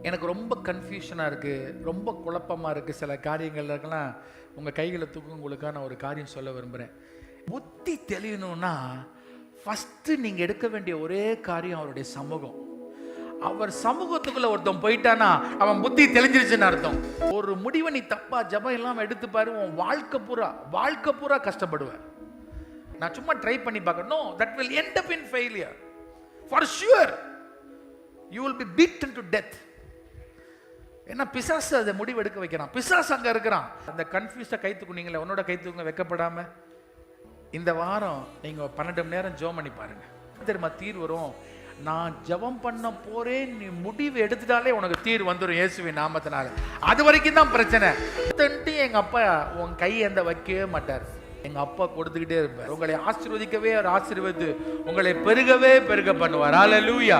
எனக்கு ரொம்ப கன்ஃபியூஷனாக இருக்குது, ரொம்ப குழப்பமாக இருக்குது. சில காரியங்கள்லாம் உங்கள் கைகளை தூக்கும் உங்களுக்காக நான் ஒரு காரியம் சொல்ல விரும்புகிறேன். புத்தி தெளியணும்னா ஃபஸ்ட்டு நீங்கள் எடுக்க வேண்டிய ஒரே காரியம் அவருடைய சமூகம். அவர் சமூகத்துக்குள்ள ஒருத்தன் போயிட்டானா அவன் புத்தி தெளிஞ்சிருச்சுன்னு அர்த்தம். ஒரு முடிவை நீ தப்பா ஜபம் இல்லாமல் எடுத்து பாரு, உன் வாழ்க்கை பூரா கஷ்டப்படுவேன். நான் சும்மா ட்ரை பண்ணி பார்க்கணும். No, that will end up in failure. For sure. You will be beaten to death. ஏன்னா பிசாசு அதை முடிவு எடுக்க வைக்கிறான். பிசாசு அங்கே இருக்கிறான். அந்த கன்ஃபியூஸாக கை தூக்குனீங்களே, உன்னோட கை தூக்குங்க வெக்கப்படாமல். இந்த வாரம் நீங்கள் 12 மணி நேரம் ஜெபம் பண்ணி பாருங்க. தெரியுமா தீர்வு வரும். நான் ஜெபம் பண்ண போறேன், நீ முடிவு எடுத்துட்டாலே உனக்கு தீர்வு வந்துடும் இயேசுவின் நாமத்தினால. அது வரைக்கும் தான் பிரச்சனை. எங்க அப்பா உன் கை எந்த வைக்கவே மாட்டார். எங்க அப்பா கொடுத்துக்கிட்டே இருப்பார். உங்களை ஆசீர்வதிக்கவே அவர் ஆசீர்வதித்து உங்களை பெருக பண்ணுவார். ஹல்லேலூயா.